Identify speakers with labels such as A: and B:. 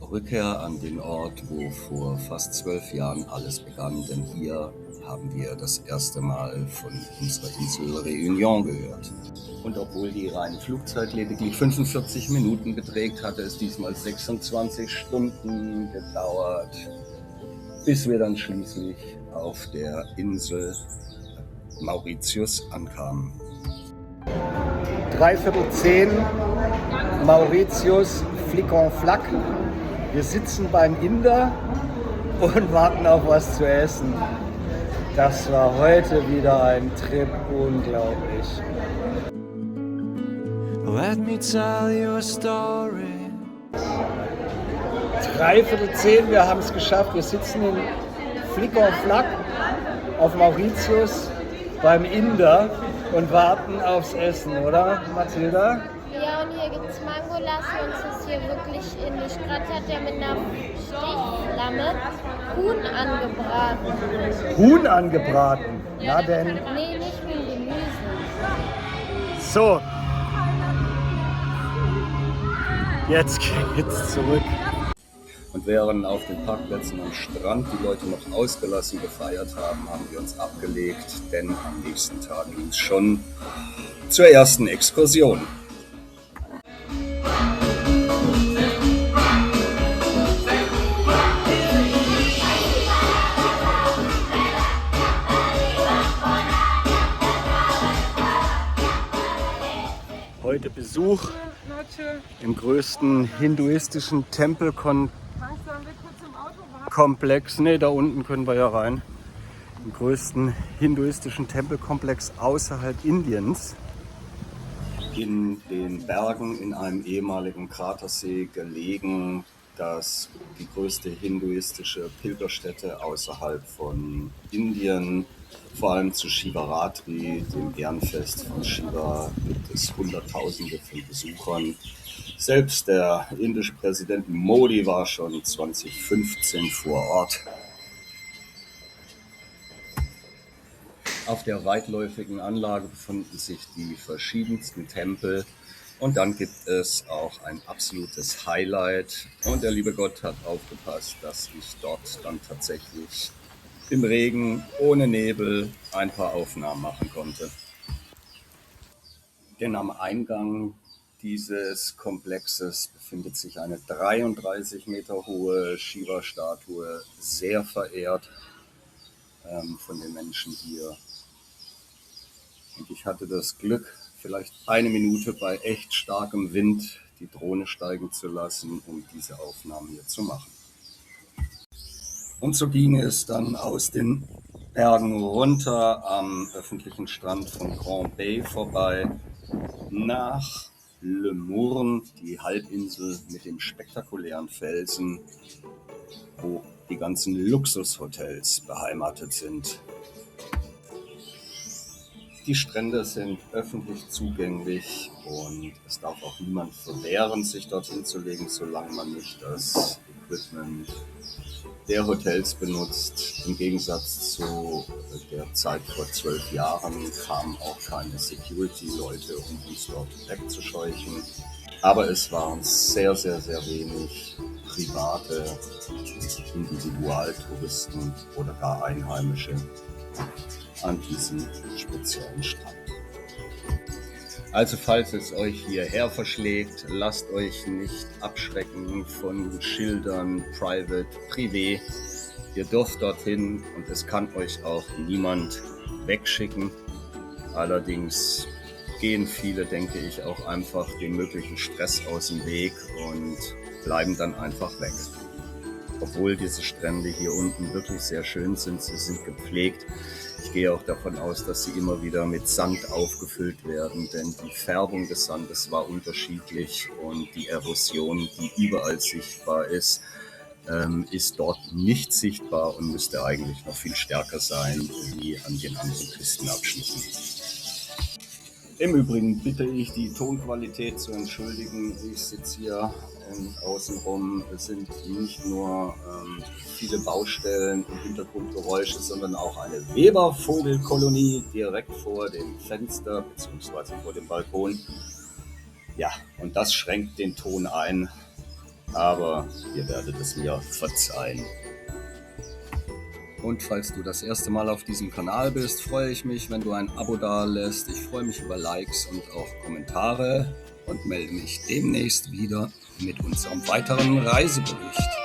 A: Rückkehr an den Ort, wo vor fast 12 Jahren alles begann, denn hier haben wir das erste Mal von unserer Insel Réunion gehört. Und obwohl die reine Flugzeit lediglich 45 Minuten beträgt, hatte es diesmal 26 Stunden gedauert, bis wir dann schließlich auf der Insel Mauritius ankamen.
B: 9:45, Mauritius, Flic en Flac. Wir sitzen beim Inder und warten auf was zu essen. Das war heute wieder ein Trip, unglaublich. Let me tell you a story. 9:45, wir haben es geschafft. Wir sitzen in Flic en Flac auf Mauritius beim Inder und warten aufs Essen, oder Mathilda?
C: Ja, und hier gibt es Mangolas und es ist hier wirklich ähnlich. Gerade hat er mit einer Stichflamme Huhn angebraten.
B: Huhn angebraten? Na denn.
C: Nee, nicht Huhn, Gemüse.
B: So. Jetzt geht's zurück.
A: Und während auf den Parkplätzen am Strand die Leute noch ausgelassen gefeiert haben, haben wir uns abgelegt, denn am nächsten Tag ging es schon zur ersten Exkursion.
B: Heute Besuch im größten hinduistischen Tempelkomplex. Ne, da unten können wir ja rein. Im größten hinduistischen Tempelkomplex außerhalb Indiens.
A: In den Bergen in einem ehemaligen Kratersee gelegen, das die größte hinduistische Pilgerstätte außerhalb von Indien. Vor allem zu Shivaratri, dem Ehrenfest von Shiva, gibt es Hunderttausende von Besuchern. Selbst der indische Präsident Modi war schon 2015 vor Ort. Auf der weitläufigen Anlage befinden sich die verschiedensten Tempel. Und dann gibt es auch ein absolutes Highlight. Und der liebe Gott hat aufgepasst, dass ich dort dann tatsächlich im Regen, ohne Nebel, ein paar Aufnahmen machen konnte. Denn am Eingang dieses Komplexes befindet sich eine 33 Meter hohe Shiva-Statue, sehr verehrt von den Menschen hier. Und ich hatte das Glück, vielleicht eine Minute bei echt starkem Wind die Drohne steigen zu lassen, um diese Aufnahmen hier zu machen. Und so ging es dann aus den Bergen runter am öffentlichen Strand von Grand Bay vorbei nach Le Mourne, die Halbinsel mit dem spektakulären Felsen, wo die ganzen Luxushotels beheimatet sind. Die Strände sind öffentlich zugänglich und es darf auch niemand verwehren, sich dorthin zu legen, solange man nicht das Equipment der Hotels benutzt. Im Gegensatz zu der Zeit vor 12 Jahren kamen auch keine Security-Leute, um uns dort wegzuscheuchen. Aber es waren sehr, sehr, sehr wenig private Individualtouristen oder gar Einheimische an diesem speziellen Strand. Also falls es euch hierher verschlägt, lasst euch nicht abschrecken von Schildern, private, privé. Ihr dürft dorthin und es kann euch auch niemand wegschicken. Allerdings gehen viele, denke ich, auch einfach dem möglichen Stress aus dem Weg und bleiben dann einfach weg. Obwohl diese Strände hier unten wirklich sehr schön sind, sie sind gepflegt. Ich gehe auch davon aus, dass sie immer wieder mit Sand aufgefüllt werden, denn die Färbung des Sandes war unterschiedlich und die Erosion, die überall sichtbar ist dort nicht sichtbar und müsste eigentlich noch viel stärker sein wie an den anderen Küstenabschnitten. Im Übrigen bitte ich, die Tonqualität zu entschuldigen. Ich sitze hier und außenrum sind nicht nur viele Baustellen und Hintergrundgeräusche, sondern auch eine Webervogelkolonie direkt vor dem Fenster bzw. vor dem Balkon. Ja, und das schränkt den Ton ein. aber ihr werdet es mir verzeihen. Und falls du das erste Mal auf diesem Kanal bist, freue ich mich, wenn du ein Abo dalässt. Ich freue mich über Likes und auch Kommentare und melde mich demnächst wieder mit unserem weiteren Reisebericht.